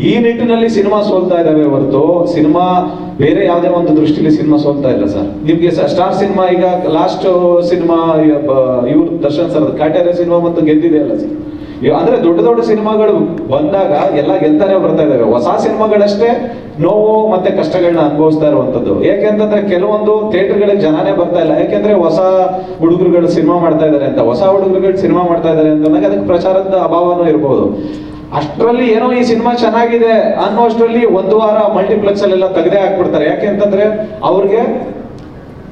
ಈ ನಿಟ್ಟಿನಲ್ಲಿ ಸಿನಿಮಾ ಸೋಲ್ತಾ ಇದಾವೆ ಹೊರತು ಸಿನಿಮಾ ಬೇರೆ ಯಾವುದೇ ಒಂದು ದೃಷ್ಟಿಲಿ ಸಿನಿಮಾ ಸೋಲ್ತಾ ಇಲ್ಲ ಸರ್. ನಿಮ್ಗೆ ಸ್ಟಾರ್ ಸಿನಿಮಾ ಈಗ ಲಾಸ್ಟ್ ಸಿನಿಮಾ ಇವ್ರು ದರ್ಶನ್ ಸರ್ ಕಾಟೇರ ಸಿನಿಮಾ ಮತ್ತು ಗೆದ್ದಿದೆ ಅಲ್ಲ ಸರ್. ಅಂದ್ರೆ ದೊಡ್ಡ ದೊಡ್ಡ ಸಿನಿಮಾಗಳು ಬಂದಾಗ ಎಲ್ಲ ಗೆಲ್ತಾನೆ ಬರ್ತಾ ಇದಾವೆ. ಹೊಸ ಸಿನಿಮಾಗಳಷ್ಟೇ ನೋವು ಮತ್ತೆ ಕಷ್ಟಗಳನ್ನ ಅನುಭವಿಸ್ತಾ ಇರುವಂತದ್ದು. ಯಾಕೆಂತಂದ್ರೆ ಕೆಲವೊಂದು ಥಿಯೇಟರ್ಗಳಿಗೆ ಜನನೇ ಬರ್ತಾ ಇಲ್ಲ. ಯಾಕೆಂದ್ರೆ ಹೊಸ ಹುಡುಗರುಗಳು ಸಿನಿಮಾ ಮಾಡ್ತಾ ಇದಾರೆ ಅಂತ, ಹೊಸ ಹುಡುಗರುಗಳು ಸಿನಿಮಾ ಮಾಡ್ತಾ ಇದಾರೆ ಅಂತಂದಾಗ ಅದಕ್ಕೆ ಪ್ರಚಾರದ ಅಭಾವನೂ ಇರಬಹುದು. ಅಷ್ಟರಲ್ಲಿ ಏನೋ ಈ ಸಿನಿಮಾ ಚೆನ್ನಾಗಿದೆ ಅನ್ನೋಷ್ಟರಲ್ಲಿ ಒಂದು ವಾರ ಮಲ್ಟಿಪ್ಲೆಕ್ಸ್ ಅಲ್ಲೆಲ್ಲ ತೆಗೆದೇ ಹಾಕ್ಬಿಡ್ತಾರೆ. ಯಾಕೆಂತಂದ್ರೆ ಅವ್ರಿಗೆ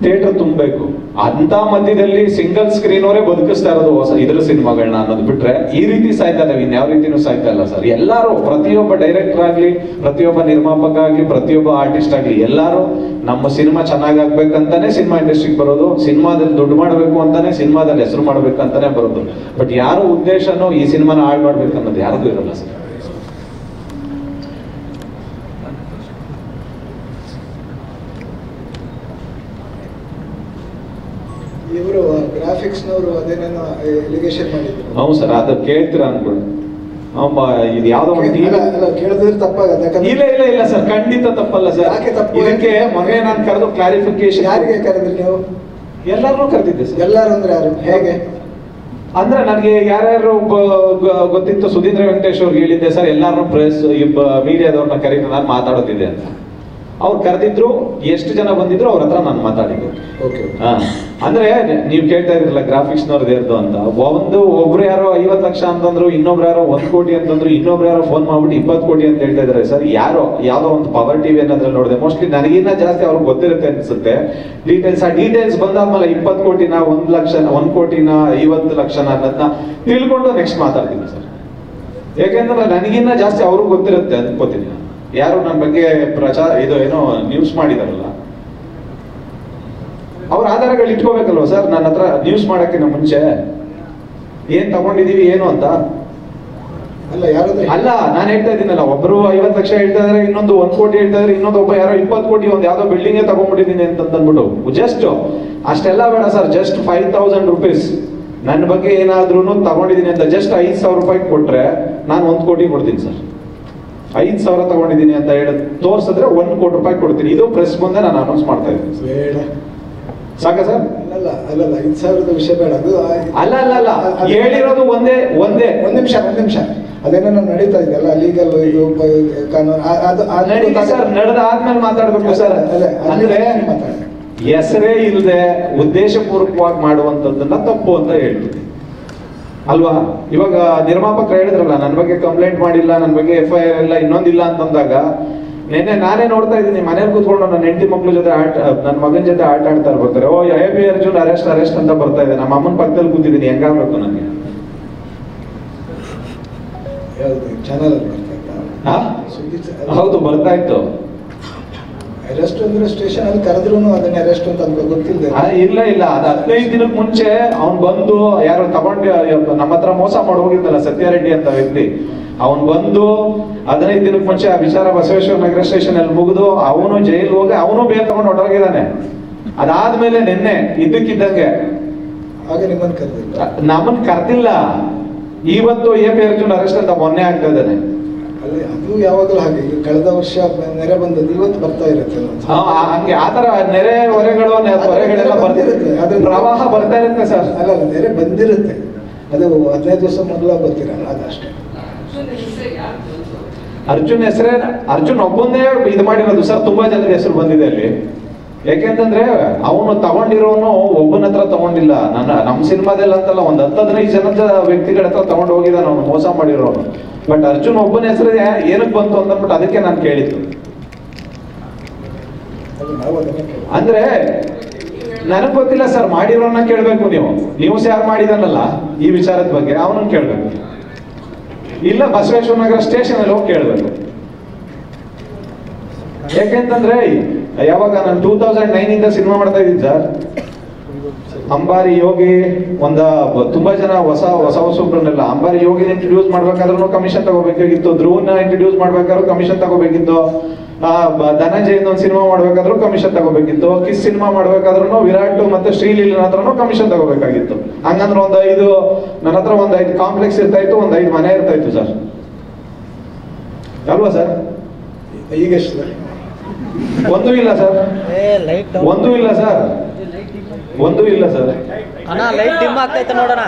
ಥಿಯೇಟರ್ ತುಂಬಬೇಕು. ಅಂತ ಮಧ್ಯದಲ್ಲಿ ಸಿಂಗಲ್ ಸ್ಕ್ರೀನ್ ಅವರೇ ಬದುಕಿಸ್ತಾ ಇರೋದು ಹೊಸ ಇದ್ರ ಸಿನಿಮಾಗಳನ್ನ ಅನ್ನೋದು ಬಿಟ್ರೆ ಈ ರೀತಿ ಸಾಯ್ತಾ ಇದಾವೆ, ಇನ್ಯಾವ ರೀತಿನೂ ಸಾಯ್ತಾ ಇಲ್ಲ ಸರ್. ಎಲ್ಲರೂ, ಪ್ರತಿಯೊಬ್ಬ ಡೈರೆಕ್ಟರ್ ಆಗ್ಲಿ, ಪ್ರತಿಯೊಬ್ಬ ನಿರ್ಮಾಪಕ ಆಗ್ಲಿ, ಪ್ರತಿಯೊಬ್ಬ ಆರ್ಟಿಸ್ಟ್ ಆಗ್ಲಿ, ಎಲ್ಲರೂ ನಮ್ಮ ಸಿನಿಮಾ ಚೆನ್ನಾಗಾಗ್ಬೇಕಂತಾನೆ ಸಿನಿಮಾ ಇಂಡಸ್ಟ್ರಿಗೆ ಬರೋದು, ಸಿನಿಮಾದಲ್ಲಿ ದುಡ್ಡು ಮಾಡಬೇಕು ಅಂತಾನೆ, ಸಿನಿಮಾದಲ್ಲಿ ಹೆಸರು ಮಾಡ್ಬೇಕಂತಾನೆ ಬರೋದು. ಬಟ್ ಯಾರು ಉದ್ದೇಶನೂ ಈ ಸಿನಿಮಾನ ಹಾಳು ಮಾಡ್ಬೇಕನ್ನೋದು ಯಾರಿಗೂ ಇರಲ್ಲ ಸರ್. ಇವರು ಗ್ರಾಫಿಕ್ಸ್ನವರು ಅದೇನೇನೋ ಎಲಿಗೇಷನ್ ಮಾಡಿದ್ರು. ಹೌದು ಸರ್, ಅದು ಕೇಳ್ತೀರಾ ಅನ್ಕೊಂಡು ಇದು ಯಾವ್ದೋ ಒಂದು ಕೇಳಿದ್ರೆ ತಪ್ಪಾಗತ್ತೆ. ಇಲ್ಲ ಇಲ್ಲ ಇಲ್ಲ ಸರ್, ಖಂಡಿತ ತಪ್ಪಲ್ಲ ಸರ್. ಇದಕ್ಕೆ ಮೊನ್ನೆ ನಾನು ಕರೆದು ಕ್ಲಾರಿಫಿಕೇಶನ್. ಯಾರಿಗೆ ಕರೆದ್ರಿ ನೀವು? ಎಲ್ಲಾರನ್ನೂ ಕರೆದಿದ್ದೆ ಸರ್. ಎಲ್ಲಾರು ಅಂದ್ರೆ ಯಾರು, ಹೇಗೆ ಅಂದ್ರೆ ನನಗೆ ಯಾರ್ಯಾರು ಗೊತ್ತಿತ್ತು, ಸುಧೀಂದ್ರ ವೆಂಕಟೇಶ್ ಅವ್ರಿಗೆ ಹೇಳಿದ್ದೆ ಸರ್, ಎಲ್ಲಾರು ಪ್ರೆಸ್ ಮೀಡಿಯಾದವ್ರನ್ನ ಕರೀತು, ನಾನು ಮಾತಾಡೋದಿದೆ ಅಂತ. ಅವ್ರು ಕರೆದಿದ್ರು, ಎಷ್ಟು ಜನ ಬಂದಿದ್ರು ಅವ್ರ ಹತ್ರ ನಾನು ಮಾತಾಡಿದ್ದು. ಅಂದ್ರೆ ನೀವು ಕೇಳ್ತಾ ಇದ್ರಲ್ಲ ಗ್ರಾಫಿಕ್ಸ್ ನವ್ರದ್ದು ಅಂತ, ಒಬ್ರು ಯಾರೋ 50 ಲಕ್ಷ ಅಂತಂದ್ರು, ಇನ್ನೊಬ್ರು ಯಾರೋ 1 ಕೋಟಿ ಅಂತಂದ್ರು, ಇನ್ನೊಬ್ರು ಯಾರೋ ಫೋನ್ ಮಾಡ್ಬಿಟ್ಟು 20 ಕೋಟಿ ಅಂತ ಹೇಳ್ತಾ ಇದಾರೆ ಸರ್. ಯಾವ್ದೋ ಒಂದು ಪವರ್ ಟಿವಿ ಅನ್ನೋದ್ರಲ್ಲಿ ನೋಡಿದೆ. ಮೋಸ್ಟ್ಲಿ ನನಗಿನ್ನ ಜಾಸ್ತಿ ಅವ್ರಿಗೆ ಗೊತ್ತಿರುತ್ತೆ ಅನ್ಸುತ್ತೆ ಡೀಟೇಲ್ಸ್. ಆ ಡೀಟೇಲ್ಸ್ ಬಂದಾದ್ಮೇಲೆ 20 ಕೋಟಿನ 1 ಲಕ್ಷ 1 ಕೋಟಿನ 50 ಲಕ್ಷನ ಅನ್ನೋದನ್ನ ತಿಳ್ಕೊಂಡು ನೆಕ್ಸ್ಟ್ ಮಾತಾಡ್ತೀನಿ ಸರ್. ಯಾಕೆಂದ್ರೆ ನನಗಿನ್ನ ಜಾಸ್ತಿ ಅವ್ರಿಗೆ ಗೊತ್ತಿರುತ್ತೆ ಅನ್ಕೋತೀನಿ. ಯಾರು ನನ್ನ ಬಗ್ಗೆ ಏನೋ ನ್ಯೂಸ್ ಮಾಡಿದಾರಲ್ಲ, ಅವ್ರ ಆಧಾರಗಳು ಇಟ್ಕೋಬೇಕಲ್ವ ಸರ್ ನನ್ನ ಹತ್ರ ನ್ಯೂಸ್ ಮಾಡಕ್ಕಿಂತ ಮುಂಚೆ. ಏನ್ ತಗೊಂಡಿದೀವಿ ಏನು ಅಂತ ಅಲ್ಲ, ನಾನು ಹೇಳ್ತಾ ಇದ್ದೀನಲ್ಲ, ಒಬ್ರು 50 ಲಕ್ಷ ಹೇಳ್ತಾ ಇದಾರೆ, ಇನ್ನೊಂದು 1 ಕೋಟಿ ಹೇಳ್ತಾ ಇದಾರೆ, ಇನ್ನೊಂದು ಒಬ್ಬ ಯಾರೋ 20 ಕೋಟಿ ಒಂದು ಯಾವ್ದೋ ಬಿಲ್ಡಿಂಗ್ ತಗೊಂಡ್ಬಿಟ್ಟಿದ್ದೀನಿ ಅಂತ ಅಂದ್ಬಿಟ್ಟು. ಜಸ್ಟ್ ಅಷ್ಟೆಲ್ಲ ಬೇಡ ಸರ್, ಜಸ್ಟ್ 5000 ರೂಪೀಸ್ ನನ್ನ ಬಗ್ಗೆ ಏನಾದ್ರೂ ತಗೊಂಡಿದ್ದೀನಿ ಅಂತ ಜಸ್ಟ್ 5000 ರೂಪಾಯಿ ಕೊಟ್ರೆ ನಾನು 1 ಕೋಟಿ ಕೊಡ್ತೀನಿ ಸರ್. 5000 ತಗೊಂಡಿದ್ದೀನಿ ಅಂತ ಹೇಳಿ ತೋರ್ಸಿದ್ರೆ 1 ಕೋಟಿ ರೂಪಾಯಿ ಕೊಡ್ತೀನಿ. ಇದು ಪ್ರೆಸ್ ಮುಂದೆ ನಾನು ಅನೌನ್ಸ್ ಮಾಡ್ತಾ ಇದ್ದೀನಿ. ಸಾಕ ಸರ್? ಅಲ್ಲ 5000 ವಿಷಯ ಬೇಡ. ಅದು ಅಲ್ಲ ಹೇಳಿರೋದು ಒಂದೇ ಒಂದ್ ನಿಮಿಷ ಅದೇನೋ ನಡೀತಾ ಇದೆಯಲ್ಲ ಲೀಗಲ್ ಇದು ಕಾನೂನು ಸರ್. ನಡೆದಾದ್ಮೇಲೆ ಮಾತಾಡ್ಬೇಕು ಸರ್. ಅಂದ್ರೆ ಹೆಸರೇ ಇಲ್ಲದೆ ಉದ್ದೇಶಪೂರ್ವಕವಾಗಿ ಮಾಡುವಂತದ್ದನ್ನ ತಪ್ಪು ಅಂತ ಹೇಳ್ತೀನಿ ಅಲ್ವಾ? ಇವಾಗ ನಿರ್ಮಾಪಕರು ಹೇಳಿದ್ರಲ್ಲ, ನನ್ನ ಬಗ್ಗೆ ಕಂಪ್ಲೇಂಟ್ ಮಾಡಿಲ್ಲ, ನನ್ನ ಬಗ್ಗೆ FIR ಇಲ್ಲ, ಇನ್ನೊಂದಿಲ್ಲ ಅಂತಂದಾಗ ನೆನ್ನೆ ನಾನೇ ನೋಡ್ತಾ ಇದ್ದೀನಿ, ಮನೇಲಿ ಕೂತ್ಕೊಂಡು ನನ್ನ ಹೆಂಡತಿ ಮಕ್ಳ ಜೊತೆ ನನ್ನ ಮಗನ ಜೊತೆ ಆಟ ಆಡ್ತಾ ಇರ್ಬೇಕಾರೆ AB ಅರ್ಜುನ್ ಅರೆಸ್ಟ್ ಅಂತ ಬರ್ತಾ ಇದೆ. ನಮ್ಮ ಅಮ್ಮನ ಪಕ್ಕದಲ್ಲಿ ಕೂತಿದ್ದೀನಿ, ಹೆಂಗಾಗ್ಬೇಕು ನನಗೆ? ಹೌದು, ಬರ್ತಾ ಇತ್ತು. ಅರೆಸ್ಟ್ ಅಂದ್ರೆ ಸ್ಟೇಷನ್ ಅಲ್ಲಿ ಕರೆದ್ರು ಅದನ್ನ ಅರೆಸ್ಟ್ ಅಂತ ಗೊತ್ತಿಲ್ಲ. ಇಲ್ಲ ಅದು 15 ದಿನಕ್ಕೆ ಮುಂಚೆ ಅವ್ನು ಬಂದು ಯಾರು ತಗೊಂಡು ನಮ್ಮ ಹತ್ರ ಮೋಸ ಮಾಡಿ ಹೋಗಿದ್ದಲ್ಲ ಸತ್ಯಾರೆಡ್ಡಿ ಅಂತ ವ್ಯಕ್ತಿ, ಅವನ್ ಬಂದು 15 ದಿನಕ್ಕೆ ಮುಂಚೆ ಆ ವಿಚಾರ ಬಸವೇಶ್ವರ ನಗರ ಸ್ಟೇಷನ್ ಅಲ್ಲಿ ಮುಗಿದು ಅವನು ಜೈಲ್ ಹೋಗಿ ಅವನು ಬೇಗ ತಗೊಂಡು ಹೊರಟೋಗಿದ್ದಾನೆ. ಅದಾದ್ಮೇಲೆ ನಿನ್ನೆ ಇದ್ದಕ್ಕಿದ್ದಂಗೆ ನಮ್ಮನ್ ಕರ್ದಿಲ್ಲ, ಇವತ್ತು AB ಅರ್ಜುನ್ ಅರೆಸ್ಟ್ ಅಂತ ಮೊನ್ನೆ ಆಗ್ತಾ ಇದ್ದಾನೆ. ಅದು ಯಾವಾಗಲೂ ಹಾಗೆ, ಕಳೆದ ವರ್ಷ ನೆರೆ ಬಂದದ್ದು ಇವತ್ತು ಬರ್ತಾ ಇರುತ್ತೆ. ಹಂಗೆ ಆತರ ನೆರೆ ಹೊರೆಗಳೆಲ್ಲ ಬರ್ತಿರುತ್ತೆ, ಅದು ಪ್ರವಾಹ ಬರ್ತಾ ಇರುತ್ತೆ ಸರ್. ಅಲ್ಲ ನೆರೆ ಬಂದಿರುತ್ತೆ, ಅದು 15 ದಿವಸ ಮೊದಲ ಬರ್ತಿರಲ್ಲ, ಅದಷ್ಟೇ. ಅರ್ಜುನ್ ಒಬ್ಬಂದೇ ಇದು ಮಾಡಿರೋದು ಸರ್. ತುಂಬಾ ಜನದ ಹೆಸರು ಬಂದಿದೆ ಅಲ್ಲಿ. ಯಾಕೆಂತಂದ್ರೆ ಅವನು ತಗೊಂಡಿರೋನು ಒಬ್ಬನ ಹತ್ರ ತಗೊಂಡಿಲ್ಲ. ನಮ್ಮ ಸಿನಿಮಾದಲ್ಲಿ ಅಂತಲ್ಲ, 10-15 ಜನದ ವ್ಯಕ್ತಿಗಳ ಹತ್ರ ತಗೊಂಡು ಹೋಗಿದ್ದಾನ ಅವನು ಮೋಸ ಮಾಡಿರೋನು. ಬಟ್ ಅರ್ಜುನ್ ಒಬ್ಬನ ಹೆಸರು ಏನಕ್ಕೆ ಬಂತು ಅಂದ್ಬಿಟ್ಟು ಅದಕ್ಕೆ ನಾನು ಕೇಳಿದ್ದು. ಅಂದ್ರೆ ನನಗ್ ಗೊತ್ತಿಲ್ಲ ಸರ್, ಮಾಡಿರೋನ್ನ ಕೇಳ್ಬೇಕು ನೀವು. ನ್ಯೂಸ್ ಯಾರು ಮಾಡಿದಾನಲ್ಲ ಈ ವಿಚಾರದ ಬಗ್ಗೆ ಅವನನ್ನ ಕೇಳ್ಬೇಕು, ಇಲ್ಲ ಬಸವೇಶ್ವರ ನಗರ ಸ್ಟೇಷನ್ ಅಲ್ಲಿ ಹೋಗಿ ಕೇಳ್ಬೇಕು. ಯಾಕೆಂತಂದ್ರೆ ಯಾವಾಗ ನಾನು 2009 ಸಿನಿಮಾ ಮಾಡ್ತಾ ಇದ್ದೀನಿ ಸರ್, ಅಂಬಾರಿ ಯೋಗಿ ತುಂಬಾ ಜನ ಹೊಸ ಹೊಸಬ್ರನ್ನೆಲ್ಲ ಅಂಬಾರಿ ಯೋಗಿನ ಇಂಟ್ರೊಡ್ಯೂಸ್ ಮಾಡ್ಬೇಕಾದ್ರೂ ಕಮಿಷನ್ ತಗೋಬೇಕಾಗಿತ್ತು, ಧ್ರುವನ್ನ ಇಂಟ್ರೊಡ್ಯೂಸ್ ಮಾಡ್ಬೇಕಾದ್ರೂ ಕಮಿಷನ್ ತಗೋಬೇಕಿತ್ತು, ಧನಂಜಯ್ ಒಂದು ಸಿನಿಮಾ ಮಾಡ್ಬೇಕಾದ್ರೂ ಕಮಿಷನ್ ತಗೋಬೇಕಿತ್ತು, ಕಿಸ್ ಸಿನಿಮಾ ಮಾಡ್ಬೇಕಾದ್ರೂ ವಿರಾಟ್ ಮತ್ತೆ ಶ್ರೀಲೀಲನ ಹತ್ರನೂ ಕಮಿಷನ್ ತಗೋಬೇಕಾಗಿತ್ತು. ಹಂಗಂದ್ರೆ ನನ್ನ ಹತ್ರ 5 ಕಾಂಪ್ಲೆಕ್ಸ್ ಇರ್ತಾ ಇತ್ತು, 5 ಮನೆ ಇರ್ತಾ ಇತ್ತು ಸರ್. ಅಲ್ವಾ ಸರ್? ಈಗ ಎಷ್ಟು ಸರ್? ಒಂದೂ ಇಲ್ಲ ಸರ್, ಒಂದೂ ಇಲ್ಲ ಸರ್, ಒಂದೂ ಇಲ್ಲ ಸರ್. ಅಣ್ಣ ಲೈಟ್ ಡಿಮ್ ಆಗ್ತೈತೆ ನೋಡೋಣ.